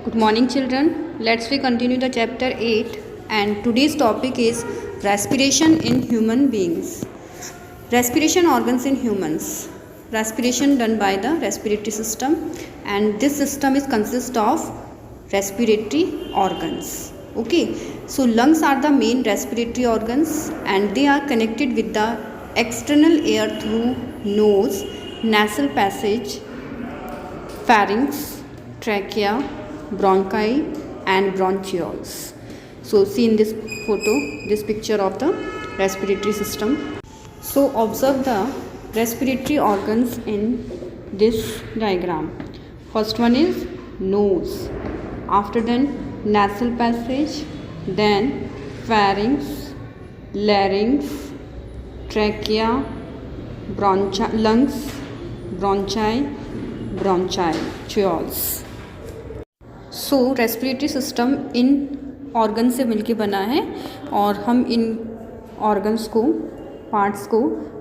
Good morning children. Let's we continue the chapter 8 and today's topic is respiration in human beings. Respiration organs in humans. Respiration done by the respiratory system and this system is consist of respiratory organs. Okay, so lungs are the main respiratory organs and they are connected with the external air through nose, nasal passage, pharynx, trachea, bronchi and bronchioles. So see in this photo, this picture of the respiratory system. So observe the respiratory organs in this diagram. First one is nose, after then nasal passage, then pharynx, larynx, trachea, lungs, bronchi, bronchioles. So respiratory system इन organ से मिलके बना है और हम इन organs को parts को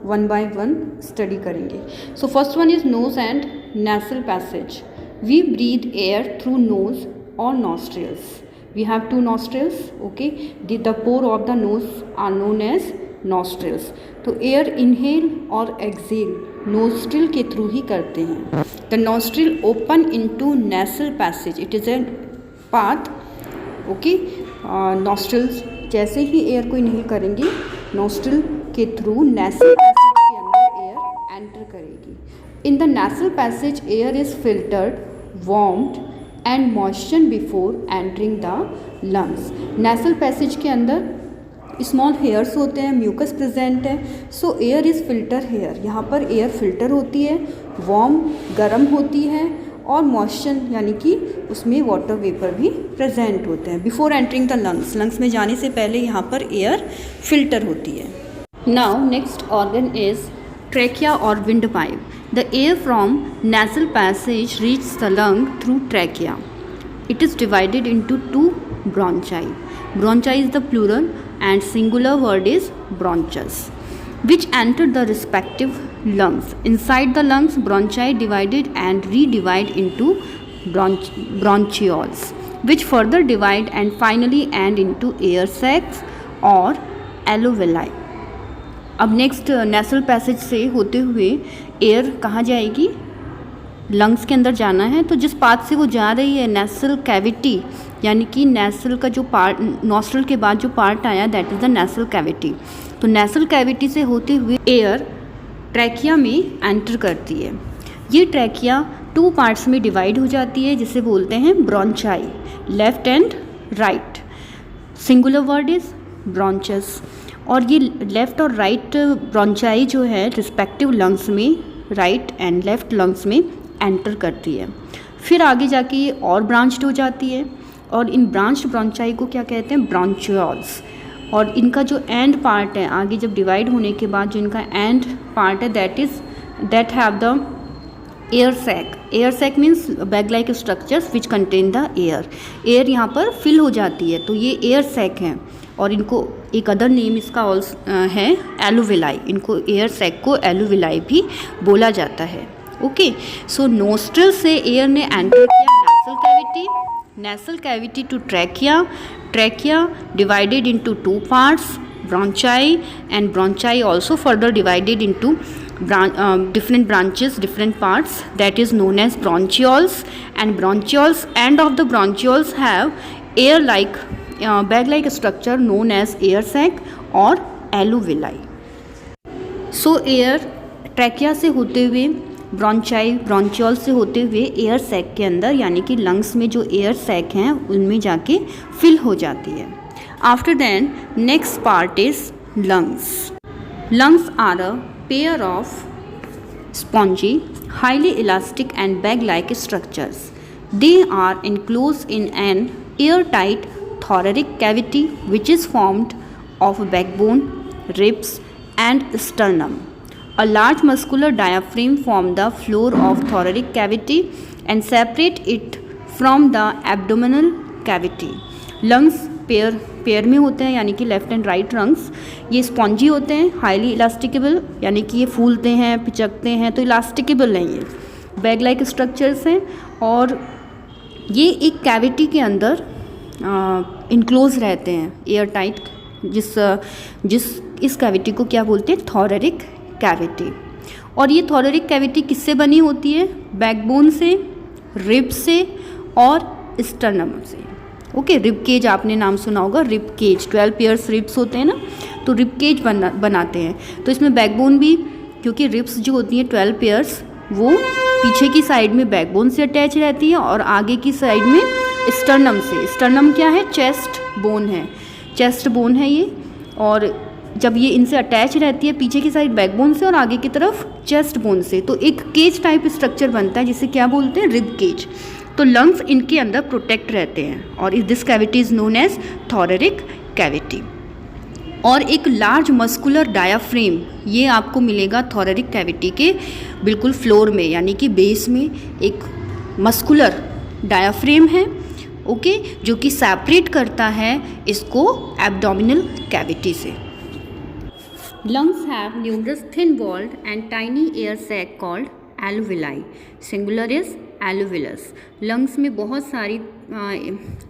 वन बाय वन स्टडी करेंगे. So first one is nose and nasal passage. We breathe air through nose or nostrils. We have two nostrils. Okay, the pore of the nose are known as nostrils. तो air inhale और exhale nostril के through ही करते हैं. The nostril open into nasal passage. It is a path. Okay, nostrils जैसे ही air को inhale करेंगे नोस्ट्रिल के थ्रू नेसल पैसेज के अंदर एयर एंटर करेगी. In the nasal passage air is filtered, warmed and moisturised before entering the lungs. Nasal passage के अंदर स्मॉल हेयर्स होते हैं, म्यूकस प्रेजेंट है. So air is filter hair. यहाँ पर एयर फिल्टर होती है, वार्म गर्म होती है और मॉइस्चर यानी कि उसमें वाटर वेपर भी प्रेजेंट होते हैं. Before entering the lungs, lungs में जाने से पहले यहाँ पर एयर फिल्टर होती है. Now next organ is trachea और windpipe. The air from nasal passage reach the lung through trachea. It is divided into two bronchi. Bronchi is the plural and singular word is bronchus, which enter the respective lungs. Inside the lungs, bronchi divided and redivide into bronchioles, which further divide and finally end into air sacs or alveoli. अब next nasal passage से होते हुए air कहाँ जाएगी? Lungs के अंदर जाना है. तो जिस पाथ से वो जा रही है नेसल कैविटी, यानी कि नेसल का जो पार्ट, नॉस्ट्रल के बाद जो पार्ट आया that is the nasal cavity. तो नेसल कैविटी से होते हुए एयर ट्रैकिया में एंटर करती है. ये ट्रैकिया टू पार्ट्स में डिवाइड हो जाती है जिसे बोलते हैं bronchi, left and right. Singular word is bronchus. और ये लेफ़्ट और राइट ब्रॉन्चाई जो है रिस्पेक्टिव लंग्स में, राइट एंड लेफ़्ट लंग्स में एंटर करती है. फिर आगे जाके ये और ब्रांच्ड हो जाती है और इन ब्रांच्ड ब्रॉन्चाई को क्या कहते हैं? ब्रॉन्चियोल्स. और इनका जो एंड पार्ट है, आगे जब डिवाइड होने के बाद जो इनका एंड पार्ट है that have the air sac. Air sac means bag like structures which contain the air. Air यहाँ पर फिल हो जाती है तो ये एयर सैक हैं और इनको एक अदर नेम इसका है एलुविलाई. इनको एयर सैक को एलुविलाई भी बोला जाता है. ओके, सो नोस्ट्रल से एयर ने एंटर किया nasal cavity, nasal cavity to trachea, trachea divided into two parts, bronchi, and bronchi also further divided into different branches, different parts, that is known as bronchioles. And bronchioles, end of the bronchioles have air like bag like structure known as air sac or alveoli. So air trachea से होते हुए ब्रॉन्चाई, ब्रॉन्चियोल से होते हुए air sac के अंदर यानी कि लंग्स में जो एयर सैक हैं उनमें जाके फिल हो जाती है. After then next part is lungs. Lungs are a pair of spongy, highly elastic and bag like structures. They are enclosed in an airtight thoracic cavity which is formed of backbone, ribs and sternum. A large muscular diaphragm form the floor of thoracic cavity and separate it from the abdominal cavity. Lungs pair में होते हैं यानी कि left and right lungs. ये spongy होते हैं, highly इलास्टिकेबल यानी कि ये फूलते हैं, पिचकते हैं, तो इलास्टिकेबल नहीं है. बैग लाइक स्ट्रक्चर्स हैं और ये एक कैविटी के अंदर इनक्लोज रहते हैं, एयर टाइट, इस कैविटी को क्या बोलते हैं, थोरेरिक कैविटी। और ये थोरेरिक कैविटी किससे बनी होती है, बैकबोन से, रिब से और स्टर्नम से। ओके, रिब केज आपने नाम सुना होगा, रिब केज, 12 पेयर्स रिब्स होते हैं ना, तो रिब केज बनाते हैं। तो इसमें बैकबोन भी, क्योंकि रिब्स जो होती हैं 12 पेयर्स, वो पीछे की साइड में बैकबोन से अटैच रहती है और आगे की साइड में स्टर्नम से। स्टर्नम क्या है, चेस्ट बोन है, चेस्ट बोन है ये। और जब ये इनसे अटैच रहती है पीछे की साइड बैकबोन से और आगे की तरफ चेस्ट बोन से, तो एक केज टाइप स्ट्रक्चर बनता है जिसे क्या बोलते हैं, रिब केज। तो लंग्स इनके अंदर प्रोटेक्ट रहते हैं और this cavity is known as thoracic cavity. और एक लार्ज मस्कुलर डायाफ्रेम ये आपको मिलेगा थोरेरिक कैविटी के बिल्कुल फ्लोर में, यानी कि बेस में एक मस्कुलर डायाफ्रेम है, ओके, जो कि सेपरेट करता है इसको एब्डोमिनल कैविटी से। Lungs have numerous thin walled and tiny air sac called alveoli, singular is alveolus. Lungs में बहुत सारी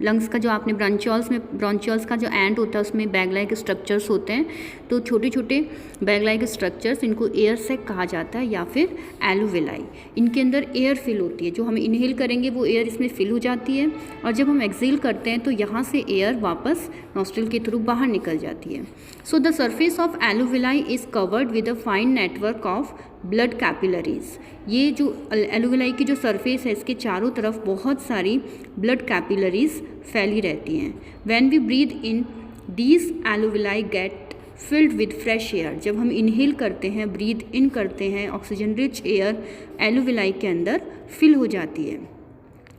लंग्स का जो आपने ब्रॉन्चियल्स का जो एंड होता है उसमें बैग लाइक स्ट्रक्चर्स होते हैं, तो छोटे छोटे बैग लाइक स्ट्रक्चर्स, इनको एयर सैक कहा जाता है या फिर एलुविलाई। इनके अंदर एयर फिल होती है, जो हम इनहेल करेंगे वो एयर इसमें फिल हो जाती है, और जब हम एक्सेल करते हैं तो यहाँ से एयर वापस नॉस्ट्रिल के थ्रू बाहर निकल जाती है। So the surface of alveoli is covered with a fine network of blood capillaries. ये जो एलुविलाई की जो सरफेस है इसके चारों तरफ बहुत सारी ब्लड कैपिलरीज फैली रहती हैं। When we breathe in these alveoli get filled with fresh air. जब हम इनहेल करते हैं, ब्रीथ इन करते हैं, ऑक्सीजन रिच एयर एलुविलाई के अंदर फिल हो जाती है।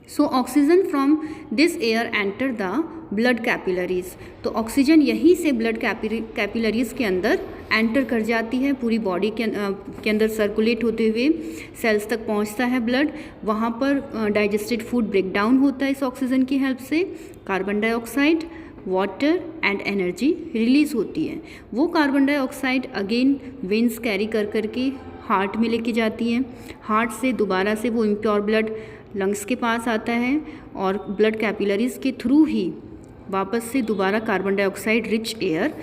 So oxygen from this air enter the blood capillaries. तो ऑक्सीजन यहीं से ब्लड कैपिलरीज के अंदर एंटर कर जाती है, पूरी बॉडी के अंदर सर्कुलेट होते हुए सेल्स तक पहुंचता है ब्लड। वहाँ पर डाइजेस्टेड फूड ब्रेक डाउन होता है इस ऑक्सीजन की हेल्प से। Carbon dioxide, water and energy release होती है। वो carbon dioxide again veins carry कर करके हार्ट में लेके जाती हैं। हार्ट से दोबारा से वो इम्प्योर ब्लड लंग्स के पास आता है और ब्लड कैपिलरीज के थ्रू ही वापस से दोबारा कार्बन डाइऑक्साइड रिच एयर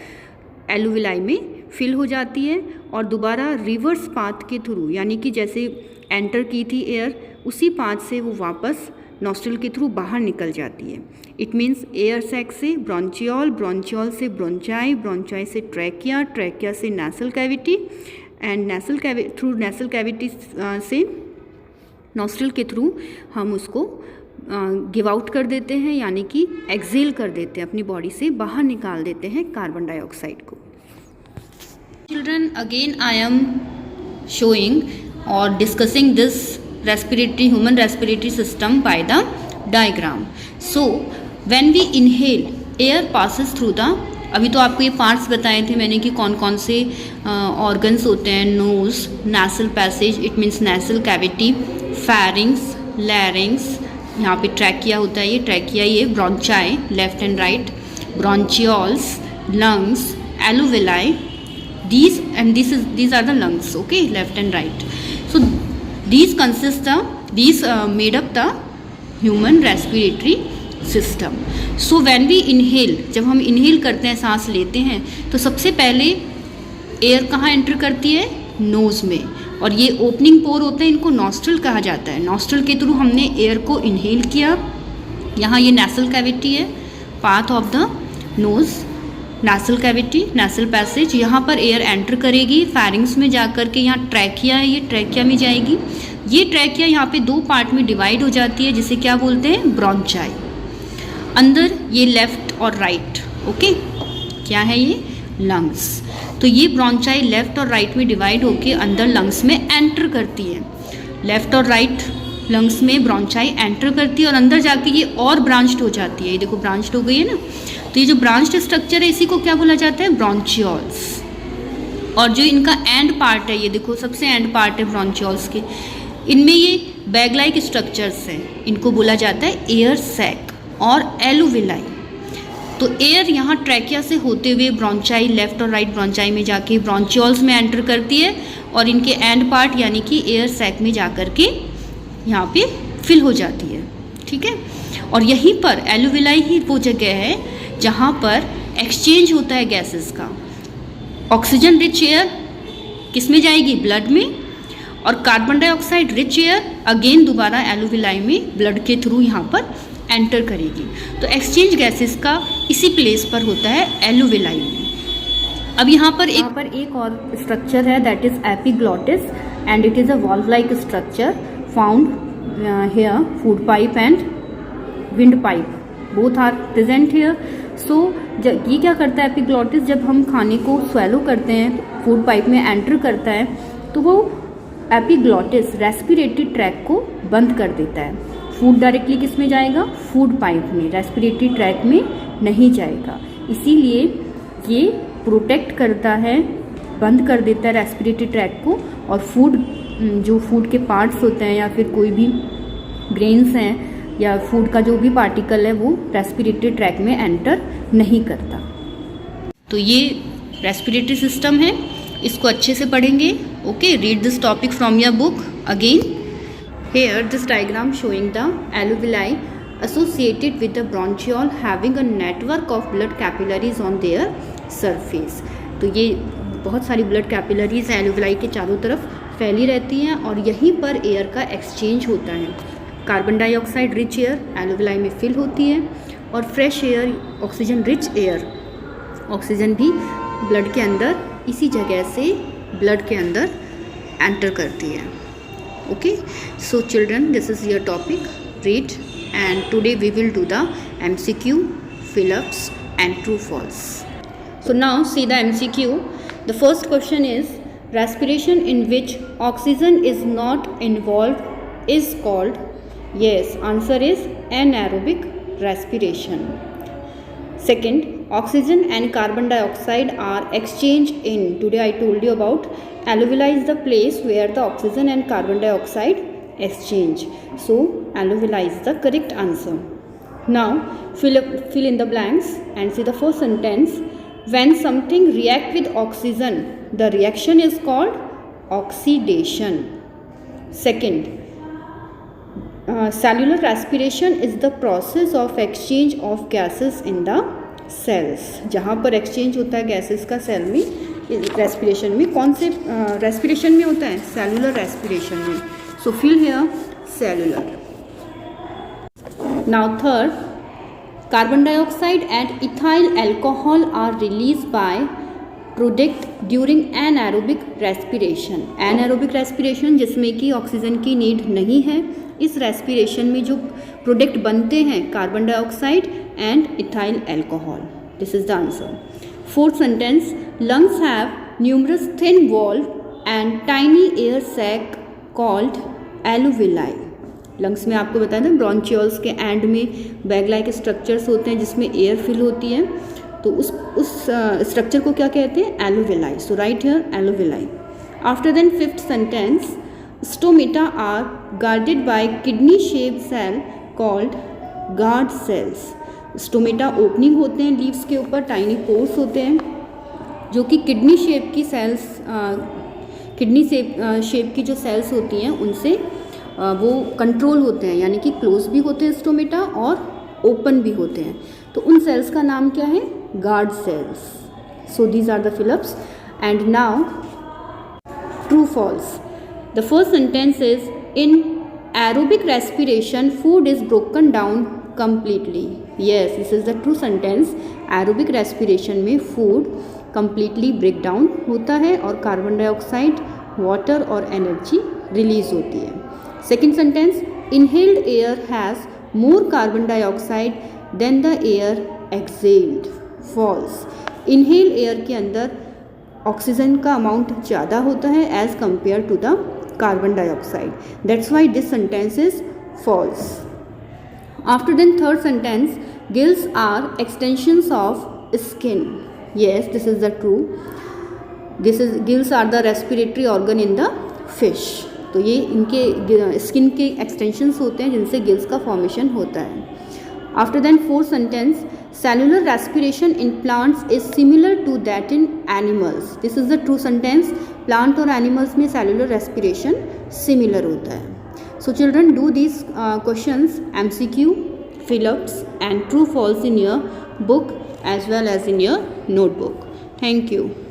एलुविलाई में फिल हो जाती है और दोबारा रिवर्स पाथ के थ्रू, यानी कि जैसे एंटर की थी एयर, उसी पाथ से वो वापस नॉस्ट्रिल के थ्रू बाहर निकल जाती है। इट मीन्स एयर सैक से ब्रोंचियोल, ब्रोंचियोल से ब्रोंचाई, ब्रोंचाई से ट्रैकिया, ट्रैकिया से nasal cavity and through nasal cavity से नॉस्ट्रिल के थ्रू हम उसको गिव आउट कर देते हैं, यानी कि एक्सेल कर देते हैं, अपनी बॉडी से बाहर निकाल देते हैं कार्बन डाइऑक्साइड को। Children, again I am showing और discussing this human respiratory system by the diagram. So when we inhale, air passes through the, अभी तो आपको ये पार्ट्स बताए थे मैंने कि कौन कौन से ऑर्गन्स होते हैं। Nose, nasal passage, it means nasal cavity, pharynx, larynx, यहाँ पे ट्रैकिया होता है, ये ट्रैकिया, ये bronchi left and right, bronchioles, lungs, alveoli, these are the lungs, okay, left and right. So these made up the human respiratory system. So when we inhale, जब हम inhale करते हैं, सांस लेते हैं, तो सबसे पहले एयर कहाँ एंटर करती है, नोज़ में, और ये ओपनिंग पोर होते हैं, इनको नॉस्ट्रिल कहा जाता है। नॉस्ट्रिल के थ्रू हमने एयर को इनहेल किया। यहाँ ये नेसल कैविटी है, path of the nose, nasal cavity, nasal passage, यहाँ पर एयर एंटर करेगी, फेरिंग्स में जा कर के यहाँ ट्रैकिया है, ये ट्रैकिया में जाएगी। ये ट्रैकिया यहाँ पे दो पार्ट में डिवाइड हो जाती है, जिसे क्या बोलते हैं, ब्रोंचाई। अंदर ये लेफ्ट और राइट, ओके, क्या है ये, लंग्स। तो ये ब्रोंचाई लेफ्ट और राइट में डिवाइड होके अंदर लंग्स में एंटर करती है। लेफ्ट और राइट लंग्स में ब्रोंचाई एंटर करती है और अंदर जाके ये और ब्रांच्ड हो जाती है। ये देखो ब्रांच्ड हो गई है ना। तो ये जो ब्रांच्ड स्ट्रक्चर है इसी को क्या बोला जाता है, ब्रोंचियोल्स। और जो इनका एंड पार्ट है, ये देखो सबसे एंड पार्ट है ब्रोंचियोल्स के, इनमें ये बैग लाइक स्ट्रक्चर्स हैं, इनको बोला जाता है एयर सैक और एलुविलाई। तो एयर यहाँ ट्रैकिया से होते हुए ब्रोंचाई, लेफ्ट और राइट ब्रोंचाई में जाके ब्रोंचियोल्स में एंटर करती है और इनके एंड पार्ट यानी कि एयर सैक में जा कर के यहाँ पे फिल हो जाती है। ठीक है। और यहीं पर एलुविलाई ही वो जगह है जहाँ पर एक्सचेंज होता है गैसेस का। ऑक्सीजन रिच एयर किस में जाएगी, ब्लड में, और carbon dioxide rich air again दोबारा एलुविलाई में ब्लड के थ्रू यहाँ पर एंटर करेगी। तो एक्सचेंज गैसेस का इसी प्लेस पर होता है, एलुविलाई में। अब यहाँ पर एक और स्ट्रक्चर है, that is epiglottis and it is a valve like structure found here. Food pipe and wind pipe both are present here. So ये क्या करता है एपिग्लॉटिस, जब हम खाने को स्वेलो करते हैं, फूड पाइप में एंटर करता है, तो वो एपिग्लॉटिस रेस्पिरेटरी ट्रैक को बंद कर देता है। फूड डायरेक्टली किस में जाएगा, फूड पाइप में, रेस्पिरेटरी ट्रैक में नहीं जाएगा। इसीलिए ये प्रोटेक्ट करता है, बंद कर देता है रेस्पिरेटरी ट्रैक को, और जो फूड के पार्ट्स होते हैं या फिर कोई भी ग्रेन्स हैं या फूड का जो भी पार्टिकल है वो रेस्पिरेटरी ट्रैक में एंटर नहीं करता। तो ये रेस्पिरेटरी सिस्टम है, इसको अच्छे से पढ़ेंगे। Okay, read this topic from your book again. Here this diagram showing the alveoli associated with the bronchiole having a network of blood capillaries on their surface। तो ये बहुत सारी ब्लड कैपिलरीज एलुविलाई के चारों तरफ फैली रहती हैं और यहीं पर एयर का एक्सचेंज होता है। कार्बन डाइऑक्साइड रिच एयर एलुविलाई में फिल होती है और fresh air, oxygen rich air, oxygen भी ब्लड के अंदर इसी जगह से ब्लड के अंदर एंटर करती है। Okay, so children, this is your topic, read, and today we will do the MCQ, fill-ups and true false. So now see the MCQ. The first question is, respiration in which oxygen is not involved is called? Yes, answer is anaerobic respiration. Second, oxygen and carbon dioxide are exchanged in, today I told you about, alveoli is the place where the oxygen and carbon dioxide exchange. So alveoli is the correct answer. Now fill in the blanks and see the first sentence. When something react with oxygen, the reaction is called oxidation. Second, cellular respiration is the process of exchange of gases in the cells। जहाँ पर exchange होता है gases का cell में, respiration में, कौन से respiration में होता है, सेलुलर रेस्पिरेशन में। So fill here cellular. Now third, carbon dioxide and ethyl alcohol are release by product during anaerobic respiration. Anaerobic respiration जिसमें कि ऑक्सीजन की नीड नहीं है, इस रेस्पिरेशन में जो प्रोडक्ट बनते हैं carbon dioxide and ethyl alcohol. This is the answer. Fourth sentence, lungs have numerous thin walled and tiny air sac called alveoli. Lungs में आपको बताया था ब्रोंचियोल्स के एंड में बैग लाइक स्ट्रक्चर्स होते हैं जिसमें एयर फिल होती है, तो उस स्ट्रक्चर को क्या कहते हैं, alveoli. So right here alveoli. After then fifth sentence, stomata are guarded by kidney shaped cell called guard cells। Stomata opening होते हैं लीव्स के ऊपर, टाइनी पोर्स होते हैं जो कि किडनी शेप की सेल्स, किडनी शेप की जो सेल्स होती हैं उनसे वो कंट्रोल होते हैं, यानी कि क्लोज भी होते हैं स्टोमेटा और ओपन भी होते हैं। तो उन सेल्स का नाम क्या है, guard cells. So these are the fill ups and now true false. The first sentence is, in aerobic respiration food is broken down completely। Yes, this is the true sentence। aerobic respiration में food completely break down होता है और carbon dioxide, water और energy release होती है। Second sentence, inhaled air has more carbon dioxide than the air exhaled। False। inhaled air के अंदर oxygen का अमाउंट ज़्यादा होता है as compare to the carbon dioxide। That's why this sentence is false। After then third sentence, gills are extensions of skin। Yes, this is the true। gills are the respiratory organ in the fish। तो ये इनके skin के extensions होते हैं जिनसे gills का formation होता है। After then fourth sentence, cellular respiration in plants is similar to that in animals। This is the true sentence। Plant और एनिमल्स में सेलुलर रेस्पिरेशन सिमिलर होता है। So children, do these questions MCQ, fill-ups and true false in your book as well as in your notebook. Thank you.